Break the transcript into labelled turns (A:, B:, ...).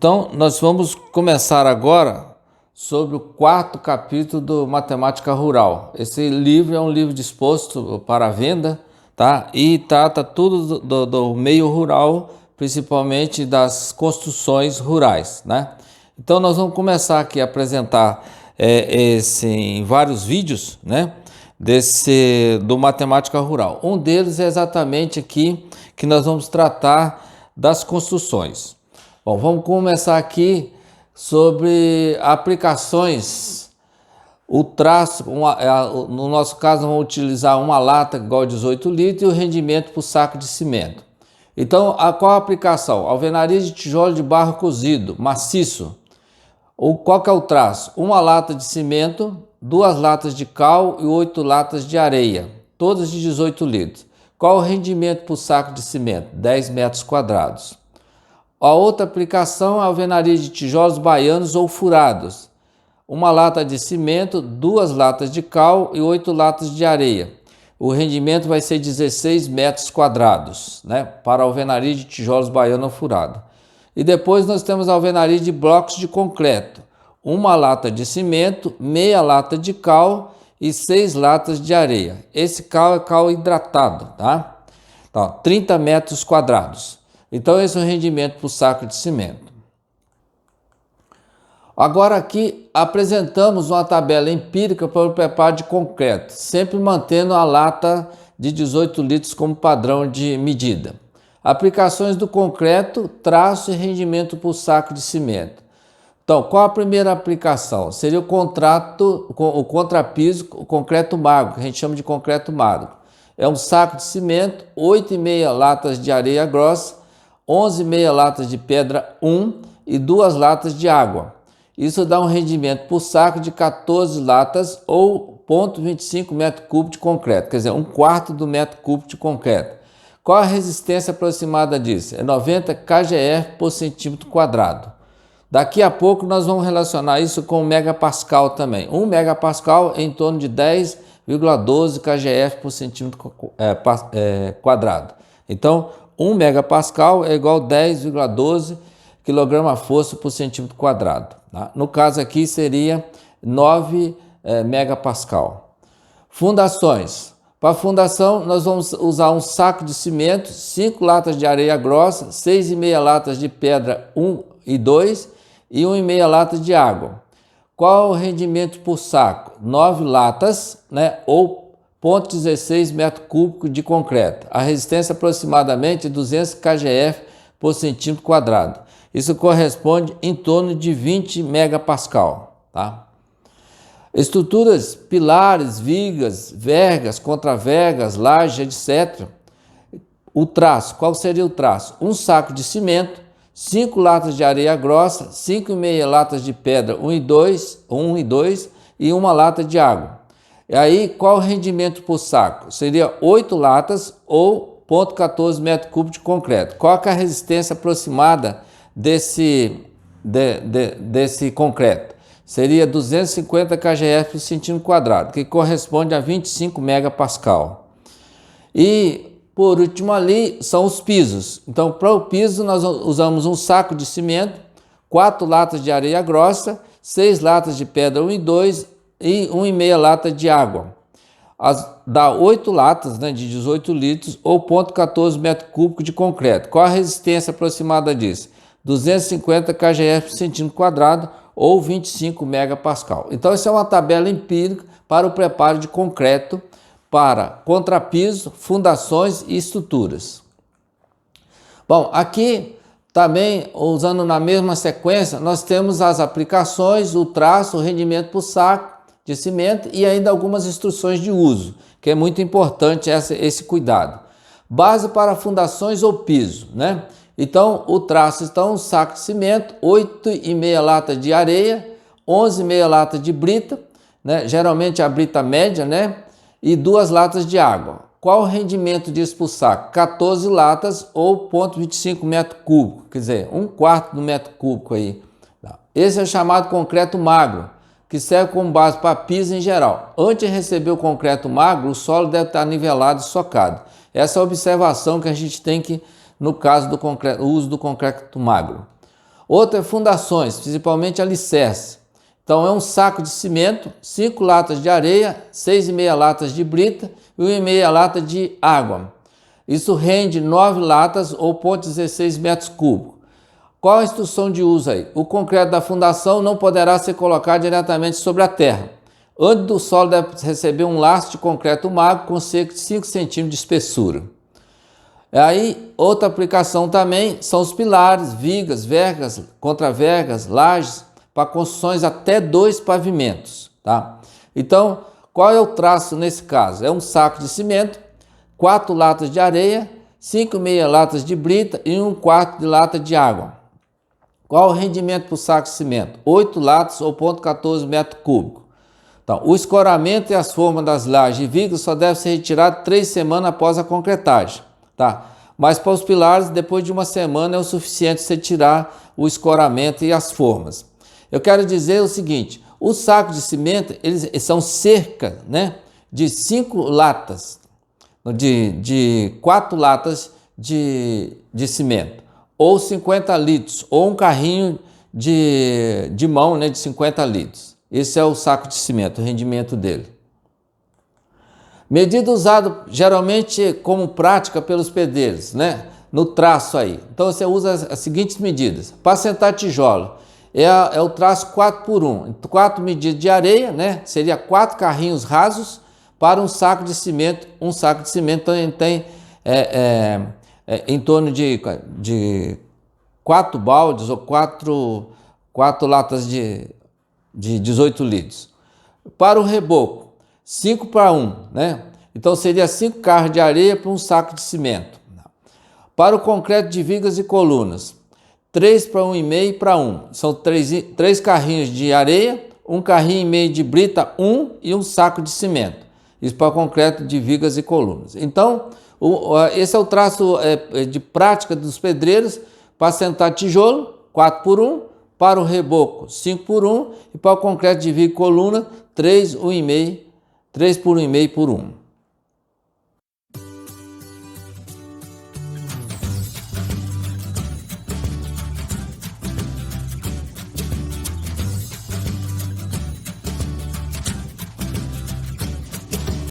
A: Então, nós vamos começar agora sobre o quarto capítulo do Matemática Rural. Esse livro é um livro disposto para venda, tá? E trata tudo do meio rural, principalmente das construções rurais, né? Então, nós vamos começar aqui a apresentar em vários vídeos, né? Do Matemática Rural. Um deles é exatamente aqui que nós vamos tratar das construções. Bom, vamos começar aqui sobre aplicações. O traço, no nosso caso, vamos utilizar uma lata igual a 18 litros e o rendimento por saco de cimento. Então, qual a aplicação? Alvenaria de tijolo de barro cozido, maciço. Qual que é o traço? Uma lata de cimento, 2 latas de cal e 8 latas de areia, todas de 18 litros. Qual o rendimento por saco de cimento? 10 metros quadrados. A outra aplicação é a alvenaria de tijolos baianos ou furados. Uma lata de cimento, 2 latas de cal e 8 latas de areia. O rendimento vai ser 16 metros quadrados, né? Para a alvenaria de tijolos baiano ou furado. E depois nós temos a alvenaria de blocos de concreto. Uma lata de cimento, meia lata de cal e 6 latas de areia. Esse cal é cal hidratado, tá? Então, 30 metros quadrados. Então, esse é o rendimento por saco de cimento. Agora aqui apresentamos uma tabela empírica para o preparo de concreto, sempre mantendo a lata de 18 litros como padrão de medida. Aplicações do concreto, traço e rendimento por saco de cimento. Então, qual a primeira aplicação? Seria o contrapiso, o concreto magro, que a gente chama de concreto magro. É um saco de cimento, 8,5 latas de areia grossa, 11,5 latas de pedra 1 e 2 latas de água. Isso dá um rendimento por saco de 14 latas ou 0,25 metro cúbico de concreto, quer dizer, 1/4 do metro cúbico de concreto. Qual a resistência aproximada disso? É 90 kgf por centímetro quadrado. Daqui a pouco nós vamos relacionar isso com o megapascal também. 1 megapascal é em torno de 10,12 kgf por centímetro quadrado. Então, 1 megapascal é igual a 10,12 kgf por centímetro quadrado. Tá? No caso aqui seria 9 megapascal. Fundações. Para a fundação nós vamos usar um saco de cimento, 5 latas de areia grossa, 6,5 latas de pedra 1 e 2 e 1,5 latas de água. Qual o rendimento por saco? 9 latas, né, ou 0,16 metro cúbico de concreto. A resistência aproximadamente é 200 kgf por centímetro quadrado. Isso corresponde em torno de 20 megapascal. Tá? Estruturas, pilares, vigas, vergas, contravergas, laje, etc. O traço, qual seria o traço? Um saco de cimento, 5 latas de areia grossa, 5,5 latas de pedra 1 e 2 e 1 lata de água. E aí, qual o rendimento por saco? Seria 8 latas ou 0,14 metro cúbico de concreto. Qual é a resistência aproximada desse concreto? Seria 250 kgf por centímetro quadrado, que corresponde a 25 megapascal. E, por último ali, são os pisos. Então, para o piso, nós usamos um saco de cimento, 4 latas de areia grossa, 6 latas de pedra 1 e 2 e 1,5 lata de água. Dá 8 latas, né, de 18 litros ou 0,14 metro cúbico de concreto. Qual a resistência aproximada disso? 250 kgf por centímetro quadrado ou 25 megapascal. Então, essa é uma tabela empírica para o preparo de concreto para contrapiso, fundações e estruturas. Bom, aqui também, usando na mesma sequência, nós temos as aplicações, o traço, o rendimento por saco de cimento e ainda algumas instruções de uso, que é muito importante esse cuidado. Base para fundações ou piso, né? Então, o traço está um saco de cimento, 8,5 latas de areia, 11,5 latas de brita, né? Geralmente a brita média, né? E 2 latas de água. Qual o rendimento disso por saco? 14 latas ou 0,25 metro cúbico, quer dizer, 1/4 do metro cúbico aí. Esse é o chamado concreto magro, que serve como base para piso em geral. Antes de receber o concreto magro, o solo deve estar nivelado e socado. Essa é a observação que a gente tem que, no caso do uso do concreto magro. Outra é fundações, principalmente alicerce. Então é um saco de cimento, 5 latas de areia, 6,5 latas de brita e 1,5 lata de água. Isso rende 9 latas ou 0,16 metros cúbicos. Qual a instrução de uso aí? O concreto da fundação não poderá ser colocado diretamente sobre a terra. Antes do solo deve receber um laço de concreto magro com cerca de 5 centímetros de espessura. Aí, outra aplicação também são os pilares, vigas, vergas, contravergas, lajes, para construções até 2 pavimentos. Tá? Então, qual é o traço nesse caso? É um saco de cimento, 4 latas de areia, 5,5 latas de brita e 1/4 de lata de água. Qual o rendimento para o saco de cimento? 8 latas ou 0,14 metro cúbico. Então, o escoramento e as formas das lajes e vigas só devem ser retirados 3 semanas após a concretagem. Tá? Mas para os pilares, depois de 1 semana é o suficiente você tirar o escoramento e as formas. Eu quero dizer o seguinte, os sacos de cimento, eles são cerca, né, de 5 latas, de 4 latas de cimento, ou 50 litros, ou um carrinho de mão, né, de 50 litros. Esse é o saco de cimento, o rendimento dele. Medida usada geralmente como prática pelos pedreiros, né? No traço aí. Então você usa as seguintes medidas. Para assentar tijolo, é o traço 4x1. 4 medidas de areia, né? Seria 4 carrinhos rasos para um saco de cimento. Um saco de cimento tem em torno de 4 baldes ou 4 latas de 18 litros. Para o reboco, 5:1, né? Então seria 5 carros de areia para um saco de cimento. Para o concreto de vigas e colunas, 3:1,5:1. São 3 carrinhos de areia, 1 carrinho e meio de brita, 1 e um saco de cimento. Isso para o concreto de vigas e colunas. Então, esse é o traço de prática dos pedreiros para assentar tijolo, 4x1, para o reboco, 5:1 e para o concreto de viga e coluna, 3 por 1,5 por 1.